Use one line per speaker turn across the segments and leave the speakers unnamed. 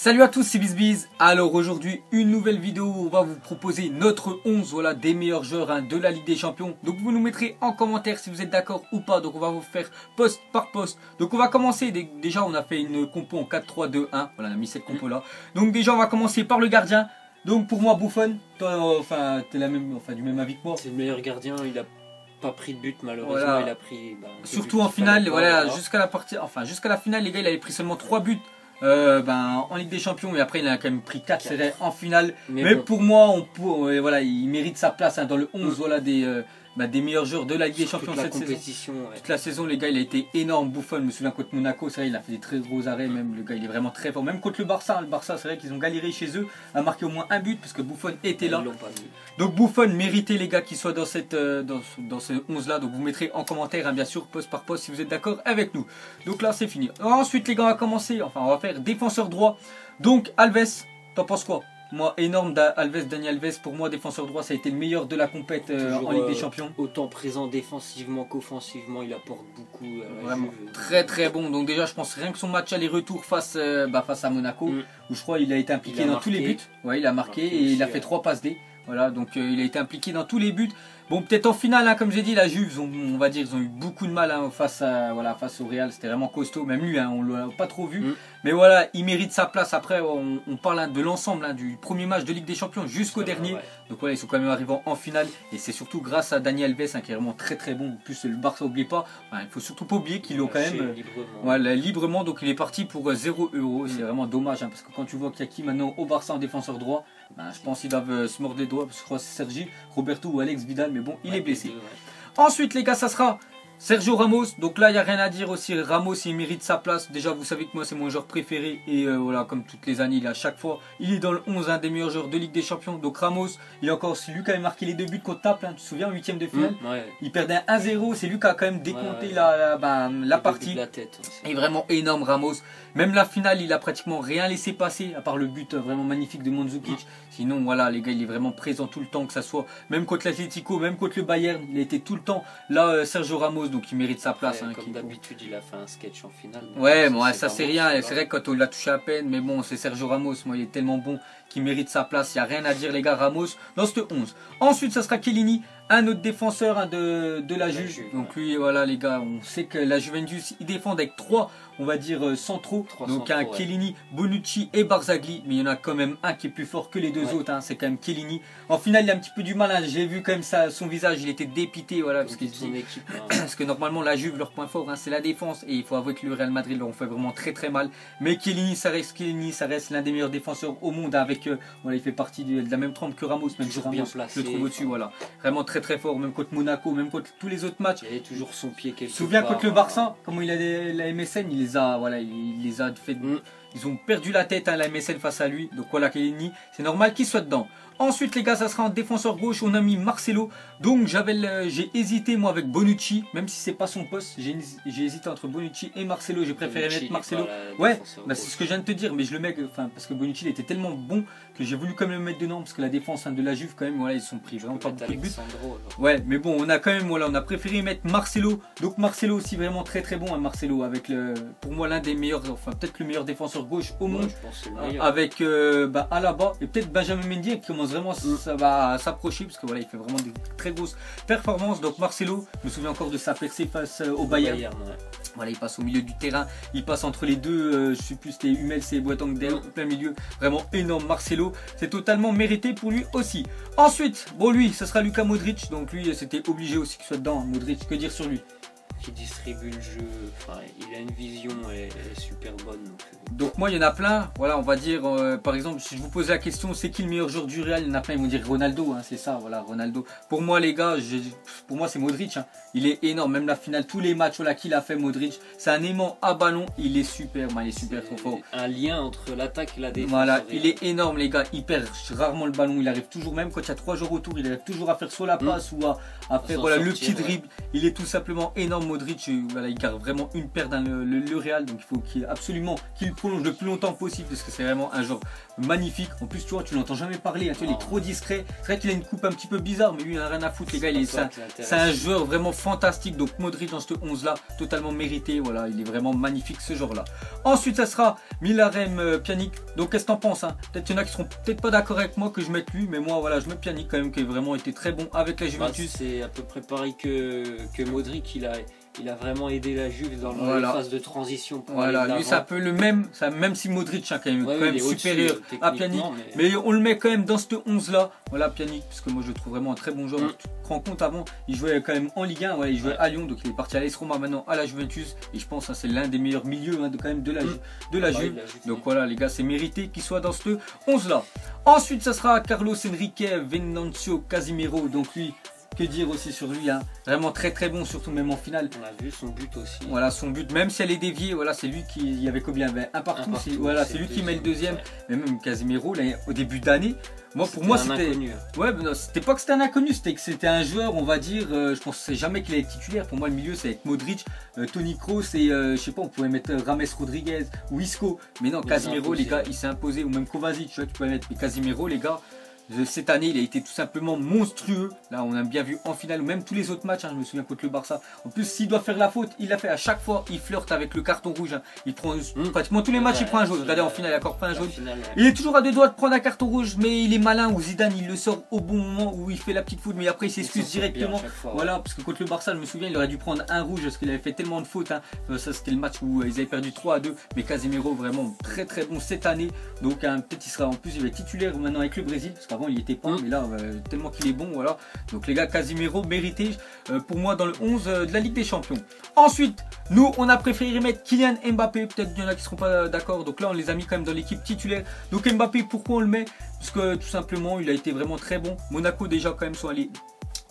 Salut à tous, c'est BizBiz. Alors aujourd'hui, une nouvelle vidéo où on va vous proposer notre 11 voilà, des meilleurs joueurs de la Ligue des Champions. Donc vous nous mettrez en commentaire si vous êtes d'accord ou pas. Donc on va vous faire post par post. Donc on va commencer, déjà on a fait une compo en 4-3-2-1. Voilà, on a mis cette compo là. Donc déjà on va commencer par le gardien. Donc pour moi Buffon, toi t'es du même avis que moi.
C'est le meilleur gardien, il a pas pris de but malheureusement,
voilà.
Il a pris
surtout en finale, voilà, jusqu'à la finale les gars, il avait pris seulement 3 buts. En Ligue des Champions, et après il a quand même pris 4 c'est en finale, mais bon. Pour moi voilà, il mérite sa place dans le 11 voilà, des meilleurs joueurs de la Ligue des Champions cette saison. Toute la saison les gars, il a été énorme. Buffon, je me souviens contre Monaco, c'est vrai, il a fait des très gros arrêts, même le gars il est vraiment très fort, même contre le Barça, c'est vrai qu'ils ont galéré chez eux à marquer au moins un but parce que Buffon était là. Donc Buffon méritait les gars qu'il soit dans ce 11 là. Donc vous mettrez en commentaire bien sûr, post par post, si vous êtes d'accord avec nous. Donc là c'est fini. Ensuite les gars, on va commencer, on va faire défenseur droit. Donc Alves, t'en penses quoi? Moi, énorme Dani Alves, pour moi, défenseur droit, ça a été le meilleur de la compète en Ligue des Champions.
Autant présent défensivement qu'offensivement, il apporte beaucoup.
Vraiment très très bon. Donc déjà, je pense rien que son match aller-retour face à Monaco, où je crois il a été impliqué dans tous les buts. Ouais, il a marqué et il a fait 3 passes D. Voilà, donc il a été impliqué dans tous les buts. Bon, peut-être en finale, comme j'ai dit, la Juve, on va dire, ils ont eu beaucoup de mal face au Real. C'était vraiment costaud. Même lui, on l'a pas trop vu. Mais voilà, il mérite sa place. Après, on parle de l'ensemble, du premier match de Ligue des Champions jusqu'au dernier. Ouais. Donc voilà, ils sont quand même arrivés en finale. Et c'est surtout grâce à Dani Alves, qui est vraiment très très bon. En plus, le Barça, n'oublie pas. Il faut surtout pas oublier qu'ils l'ont quand même librement. Donc il est parti pour 0 €. C'est vraiment dommage, parce que quand tu vois qu'il y a qui maintenant au Barça en défenseur droit, je pense qu'ils doivent se mordre les doigts, parce que je crois que c'est Sergi, Roberto ou Alex Vidal, mais bon, il est blessé. Ensuite les gars, ça sera Sergio Ramos. Donc là il n'y a rien à dire aussi, Ramos il mérite sa place. Déjà vous savez que moi c'est mon joueur préféré. Et voilà, comme toutes les années, à chaque fois il est dans le 11 des meilleurs joueurs de Ligue des Champions. Donc Ramos, il est encore, c'est lui qui avait marqué les 2 buts contre Naples, tu te souviens, en 8ème de finale. Il perdait 1-0, c'est lui qui a quand même décompté la partie.
La tête,
et vraiment énorme Ramos. Même la finale, il a pratiquement rien laissé passer, à part le but vraiment magnifique de Mandzukic. Sinon, voilà, les gars, il est vraiment présent tout le temps, que ça soit même contre l'Atlético, même contre le Bayern, il a été tout le temps là, Sergio Ramos, donc il mérite sa place.
Comme d'habitude, il a fait un sketch en finale.
Ouais, bon, ça c'est rien, c'est vrai que quand on l'a touché à peine, mais bon, c'est Sergio Ramos, moi, il est tellement bon qu'il mérite sa place, il n'y a rien à dire, les gars, Ramos, dans ce 11. Ensuite, ça sera Chiellini, un autre défenseur de la Juve. Donc lui, voilà, les gars, on sait que la Juventus, ils défendent avec 3, on va dire, centraux. Donc un Chiellini, Bonucci et Barzagli. Mais il y en a quand même un qui est plus fort que les deux autres. C'est quand même Chiellini. En finale, il a un petit peu du mal. J'ai vu quand même son visage, il était dépité. Voilà, parce que normalement, la Juve, leur point fort, c'est la défense. Et il faut avouer que le Real Madrid leur fait vraiment très très mal. Mais Chiellini, ça reste l'un des meilleurs défenseurs au monde. Il fait partie de la même trempe que Ramos. Même si Ramos, je le trouve au-dessus. Voilà. Vraiment très très fort. Même contre Monaco, même contre tous les autres matchs.
Il a toujours son pied quelque part.
Souviens contre le Barça, comment il a la MSN, il les a fait. Ils ont perdu la tête, la MSN face à lui. Donc voilà, Chiellini, c'est normal qu'il soit dedans. Ensuite les gars, ça sera en défenseur gauche, on a mis Marcelo. Donc j'ai hésité moi avec Bonucci, même si c'est pas son poste. J'ai hésité entre Bonucci et Marcelo, j'ai préféré mettre Marcelo. Ouais, c'est ce que je viens de te dire, mais je le mets, parce que Bonucci il était tellement bon que j'ai voulu quand même le mettre dedans, parce que la défense de la Juve quand même, voilà, ils sont pris vraiment pas beaucoup de buts. Ouais, mais bon, on a quand même, voilà, on a préféré mettre Marcelo. Donc Marcelo aussi vraiment très très bon, Marcelo, avec pour moi l'un des meilleurs, peut-être le meilleur défenseur gauche au monde, avec Alaba et peut-être Benjamin Mendy qui commence vraiment ça va s'approcher, parce que voilà, il fait vraiment des très grosses performances. Donc Marcelo, je me souviens encore de sa percée face au Bayern. Voilà, il passe au milieu du terrain, il passe entre les deux, je sais plus, c'était Hummels et Boateng au plein milieu, vraiment énorme Marcelo, c'est totalement mérité pour lui aussi. Ensuite, bon lui, ce sera Luka Modric, donc lui c'était obligé aussi qu'il soit dedans. Modric, que dire sur lui?
Qui distribue le jeu, il a une vision, elle est super bonne.
Donc moi il y en a plein, voilà, on va dire par exemple, si je vous posais la question c'est qui le meilleur joueur du Real, il y en a plein, ils vont dire Ronaldo, c'est ça, voilà, Ronaldo. Pour moi les gars, pour moi c'est Modric, il est énorme, même la finale, tous les matchs qu'il a fait Modric, c'est un aimant à ballon, il est super, il est super trop fort.
Un lien entre l'attaque et la défense.
Voilà, il est énorme les gars, il perd rarement le ballon, il arrive toujours, même quand il y a 3 joueurs autour, il arrive toujours à faire soit la passe ou à faire voilà, le petit dribble, il est tout simplement énorme Modric, voilà, il garde vraiment une paire dans le Real, donc il faut absolument qu'il prolonge le plus longtemps possible parce que c'est vraiment un joueur magnifique. En plus, tu vois, tu l'entends jamais parler, hein, tu vois, il est trop discret. C'est vrai qu'il a une coupe un petit peu bizarre, mais lui, il n'a rien à foutre, les gars. C'est un joueur vraiment fantastique. Donc Modric dans ce 11 là, totalement mérité. Voilà, il est vraiment magnifique ce joueur là. Ensuite, ça sera Miralem Pjanic. Donc qu'est-ce que t'en penses, hein? Peut-être qu'il y en a qui seront peut-être pas d'accord avec moi que je mette lui, mais moi voilà, je mets Pjanic quand même, qui a vraiment été très bon avec la Juventus.
C'est à peu près pareil que Modric, il a vraiment aidé la Juve dans la phase de transition.
Voilà, lui c'est un peu le même, même si Modric hein, quand même supérieur à Pjanic, mais on le met quand même dans ce 11 là. Voilà, Pjanic, parce que moi je le trouve vraiment un très bon joueur. Tu te rends compte, avant il jouait quand même en Ligue 1, voilà, il jouait à Lyon, donc il est parti à l'AS Roma, maintenant à la Juventus, et je pense que c'est l'un des meilleurs milieux hein, quand même de la Juve. Donc voilà les gars, c'est mérité qu'il soit dans ce 11 là. Ensuite ça sera Carlos Enrique Venancio Casimiro, donc lui, que dire aussi sur lui, hein. Vraiment très très bon, surtout même en finale.
On a vu son but aussi.
Voilà, son but, même si elle est déviée, voilà, c'est lui qui, il y avait combien, un partout, voilà, c'est lui qui met le deuxième. Mais même Casemiro, là, au début d'année, moi pour moi c'était, ouais, c'était pas que c'était un inconnu, c'était que c'était un joueur, on va dire, je pensais jamais qu'il allait être titulaire. Pour moi le milieu c'est avec Modric, Toni Kroos et je sais pas, on pouvait mettre Rames Rodriguez ou Isco, mais non, Casemiro les gars, il s'est imposé, ou même Kovacic, tu vois, tu pouvais mettre, mais Casemiro les gars. Cette année, il a été tout simplement monstrueux. Là, on a bien vu en finale, ou même tous les autres matchs. Hein, je me souviens contre le Barça. En plus, s'il doit faire la faute, il l'a fait à chaque fois. Il flirte avec le carton rouge. Hein. Il prend pratiquement tous les matchs, il prend un jaune. Regardez, en finale, il a encore pris un jaune. Il est toujours à deux doigts de prendre un carton rouge, mais il est malin. Ou Zidane, il le sort au bon moment où il fait la petite faute, mais après, il s'excuse directement. Voilà, parce que contre le Barça, je me souviens, il aurait dû prendre un rouge parce qu'il avait fait tellement de fautes. Hein. Ça, c'était le match où ils avaient perdu 3-2. Mais Casemiro, vraiment très très bon cette année. Donc, hein, peut-être il sera en plus, il va être titulaire maintenant avec le Brésil, parce qu'avant, il était pas. Mais là, tellement qu'il est bon, voilà. Donc les gars, Casemiro mérité pour moi dans le 11 de la Ligue des Champions. Ensuite, nous on a préféré mettre Kylian Mbappé. Peut-être qu'il y en a qui ne seront pas d'accord. Donc là on les a mis quand même dans l'équipe titulaire. Donc Mbappé, pourquoi on le met? Parce que tout simplement il a été vraiment très bon. Monaco déjà quand même sont allés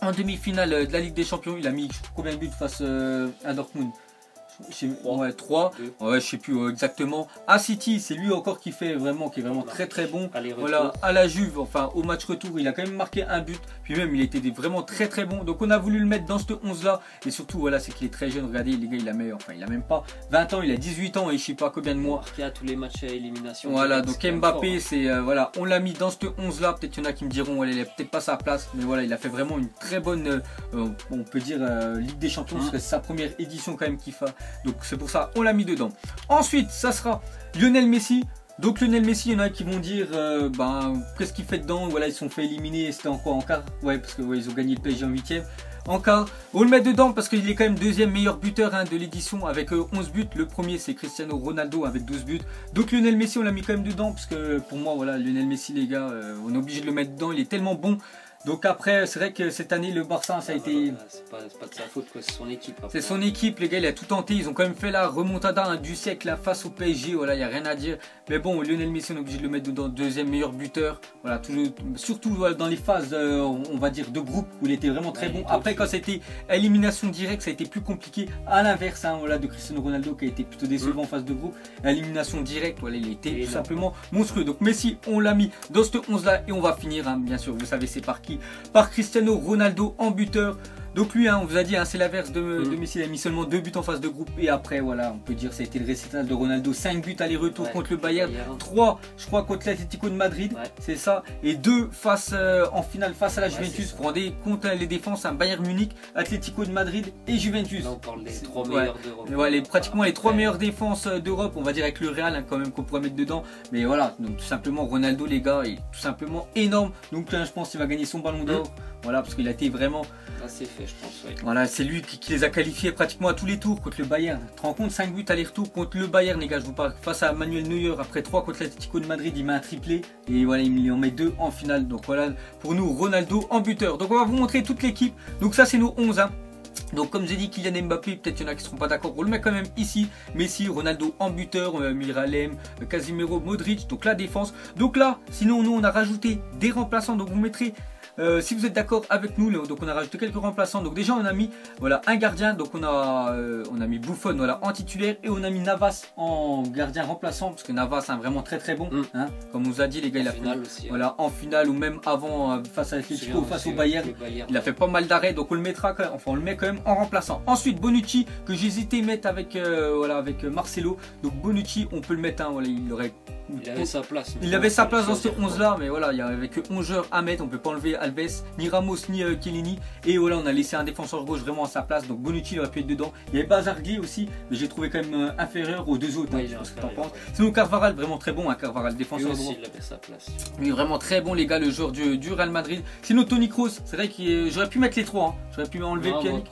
en demi-finale de la Ligue des Champions. Il a mis combien de buts face à Dortmund? Ouais, 3, ouais, je sais plus exactement. À City, c'est lui encore qui est vraiment très très bon. Voilà, à la Juve, enfin au match retour, il a quand même marqué un but. Puis même, il était vraiment très très bon. Donc on a voulu le mettre dans ce 11 là. Et surtout, voilà, c'est qu'il est très jeune. Regardez, les gars, il a même pas 20 ans, il a 18 ans et je sais pas combien de mois.
Il a tous les matchs à élimination.
Voilà, donc Mbappé, c'est voilà, on l'a mis dans ce 11 là. Peut-être qu'il y en a qui me diront, elle est peut-être pas sa place. Mais voilà, il a fait vraiment une très bonne, on peut dire, Ligue des Champions. Parce que c'est sa première édition quand même qu'il fait. Donc c'est pour ça on l'a mis dedans. Ensuite ça sera Lionel Messi. Donc Lionel Messi, il y en a qui vont dire qu'est-ce qu'il fait dedans. Voilà, ils se sont fait éliminer. C'était en quoi, en quart? Ouais, parce que ouais, ils ont gagné le PSG en 8ème. En quart, on le met dedans parce qu'il est quand même deuxième meilleur buteur hein, de l'édition avec 11 buts. Le premier c'est Cristiano Ronaldo avec 12 buts. Donc Lionel Messi on l'a mis quand même dedans parce que pour moi voilà, Lionel Messi les gars, on est obligé de le mettre dedans. Il est tellement bon. Donc après, c'est vrai que cette année, le Barça, ça a été...
C'est pas de sa faute, c'est son équipe.
C'est son équipe, les gars, il a tout tenté. Ils ont quand même fait la remontada hein, du siècle là, face au PSG. Voilà, il n'y a rien à dire. Mais bon, Lionel Messi, on est obligé de le mettre dedans, deuxième meilleur buteur. Voilà, surtout voilà, dans les phases, on va dire, de groupe, où il était vraiment très bon. Après, quand c'était élimination directe, ça a été plus compliqué. À l'inverse, hein, voilà, de Cristiano Ronaldo, qui a été plutôt décevant en phase de groupe. Élimination directe, voilà, il était tout simplement monstrueux. Donc Messi, on l'a mis dans ce 11 là. Et on va finir, hein, bien sûr, vous savez, c'est par qui? Par Cristiano Ronaldo en buteur. Donc lui, hein, on vous a dit, hein, c'est l'inverse de Messi, il a mis seulement 2 buts en phase de groupe. Et après, voilà, on peut dire ça a été le récital de Ronaldo. 5 buts aller-retour contre le Bayern, 3, je crois, contre l'Atlético de Madrid, c'est ça. Et 2 face, en finale face à la Juventus. Vous vous rendez compte, les défenses, un Bayern Munich, Atlético de Madrid et Juventus.
Là, on parle des 3 meilleurs d'Europe.
Ouais, pratiquement les 3 meilleures défenses d'Europe, on va dire avec le Real, hein, quand même, qu'on pourrait mettre dedans. Mais voilà, donc tout simplement, Ronaldo, les gars, est tout simplement énorme. Donc je pense qu'il va gagner son ballon d'or. Voilà, parce qu'il a été vraiment...
C'est fait, je pense. Ouais.
Voilà, c'est lui qui les a qualifiés pratiquement à tous les tours contre le Bayern. Tu te rends compte, 5 buts aller-retour contre le Bayern, les gars. Je vous parle face à Manuel Neuer. Après 3 contre l'Atlético de Madrid, il met un triplé. Et voilà, il en met 2 en finale. Donc voilà, pour nous, Ronaldo en buteur. Donc on va vous montrer toute l'équipe. Donc ça, c'est nos 11. Hein. Donc comme j'ai dit, Kylian Mbappé, peut-être qu'il y en a qui ne seront pas d'accord, on le met quand même ici. Messi, Ronaldo en buteur, Miralem, Casimiro, Modric, donc la défense. Donc là, sinon nous on a rajouté des remplaçants, donc vous mettrez si vous êtes d'accord avec nous, donc on a rajouté quelques remplaçants. Donc déjà on a mis voilà un gardien, donc on a mis Buffon voilà en titulaire et on a mis Navas en gardien remplaçant parce que Navas est vraiment très bon. Hein, comme on vous a dit les gars, il a fait aussi, voilà en finale ou même avant face à l'Atletico, face au Bayern, il a fait pas mal d'arrêts, donc on le mettra quand même, enfin on le met quand même en remplaçant. Ensuite Bonucci que j'hésitais à mettre avec voilà avec Marcelo, donc Bonucci on peut le mettre, hein, voilà, il avait sa place. Il avait sa place dans ces 11 là, mais voilà, il n'y avait que 11 joueurs à mettre, on peut pas enlever Alves, ni Ramos, ni Chiellini. Et voilà, on a laissé un défenseur gauche vraiment à sa place, donc Bonucci il aurait pu être dedans. Il y avait Bazargli aussi, mais j'ai trouvé quand même inférieur aux deux autres. Oui, hein, ce que t'en penses. Sinon Carvajal, vraiment très bon, hein, Carvajal, défenseur
droit. Il avait sa place.
Oui, vraiment très bon les gars, le joueur du Real Madrid. Sinon Toni Kroos, c'est vrai que j'aurais pu mettre les trois, hein. J'aurais pu enlever Pjanic.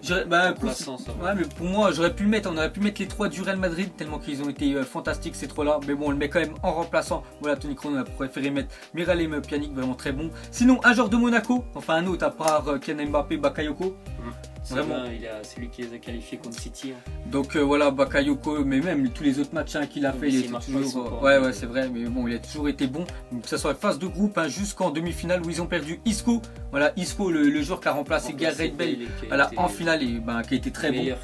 Ouais, mais pour moi j'aurais pu le mettre, on aurait pu mettre les trois du Real Madrid tellement qu'ils ont été fantastiques ces trois là. Mais bon, on le met quand même en remplaçant. Voilà, Toni Kroos, on a préféré mettre Miralem Pjanic, vraiment très bon. Sinon un joueur de Monaco, enfin un autre à part Kylian Mbappé, Bakayoko.
Vraiment, c'est lui qui les a qualifiés contre City. Hein.
Donc voilà, Bakayoko, mais même tous les autres matchs hein, qu'il a fait, il était toujours. Ouais, c'est vrai, mais bon, il a toujours été bon. Donc, que ce soit phase de groupe hein, jusqu'en demi-finale où ils ont perdu Isco. Voilà, Isco, le joueur qui a remplacé Gareth Bale voilà, en finale et qui a été très bon.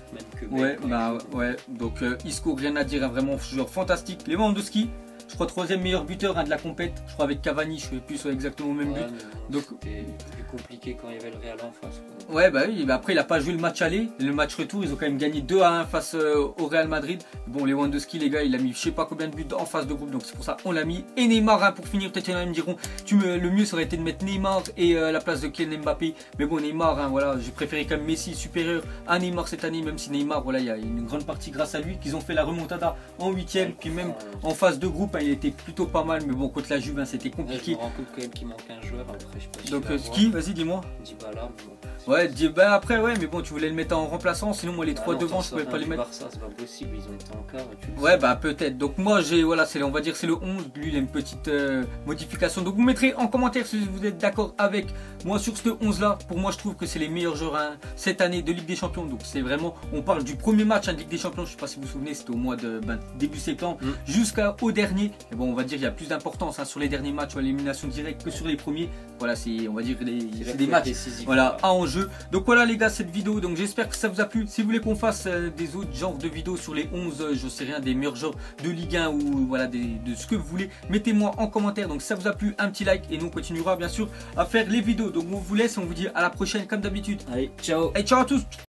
Ouais, donc Isco, rien à dire, hein, vraiment joueur fantastique. Lewandowski. Je crois 3e meilleur buteur hein, de la compète. Je crois avec Cavani, je ne sais plus soit exactement au même but. Donc
c'était plus compliqué quand il y avait le Real en face. Quoi.
Ouais, bah oui. Bah après, il n'a pas joué le match aller. Le match retour, ils ont quand même gagné 2-1 face au Real Madrid. Bon, Lewandowski, les gars, il a mis je sais pas combien de buts en phase de groupe. Donc c'est pour ça qu'on l'a mis. Et Neymar, hein, pour finir, peut-être il y en a qui me diront le mieux ça aurait été de mettre Neymar et la place de Kylian Mbappé. Mais bon, Neymar, hein, voilà, j'ai préféré quand même Messi supérieur à Neymar cette année. Même si Neymar, voilà, il y a une grande partie grâce à lui qu'ils ont fait la remontada en 8e. Puis même en phase de groupe, hein, il était plutôt pas mal, mais bon, contre la Juve, hein, c'était compliqué.
Je me rends compte quand même qu'il manque un joueur. Après, je sais pas si
donc, qui vas-y, dis-moi.
Dybala.
Ouais, Dybala après, ouais, mais bon, tu voulais le mettre en remplaçant, sinon, moi, les trois devant, je pouvais pas les mettre.
Barça, c'est pas possible, ils ont été en quart.
Ouais, bah, peut-être. Donc, moi, voilà, on va dire, c'est le 11. Lui, il a une petite modification. Donc, vous mettrez en commentaire si vous êtes d'accord avec moi sur ce 11-là. Pour moi, je trouve que c'est les meilleurs joueurs hein, cette année de Ligue des Champions. Donc, c'est vraiment, on parle du premier match hein, de Ligue des Champions. Je sais pas si vous vous souvenez, c'était au mois de début septembre jusqu'au dernier. Et bon, on va dire, il y a plus d'importance hein, sur les derniers matchs ou l'élimination directe que sur les premiers. Voilà, c'est, on va dire, c'est des matchs voilà, à enjeu. Donc voilà les gars, cette vidéo, donc j'espère que ça vous a plu. Si vous voulez qu'on fasse des autres genres de vidéos sur les 11, je sais rien, des meilleurs joueurs de Ligue 1 ou voilà, de ce que vous voulez, mettez-moi en commentaire. Donc si ça vous a plu, un petit like et nous on continuera bien sûr à faire les vidéos. Donc on vous laisse, on vous dit à la prochaine comme d'habitude.
Allez, ciao.
Et ciao à tous.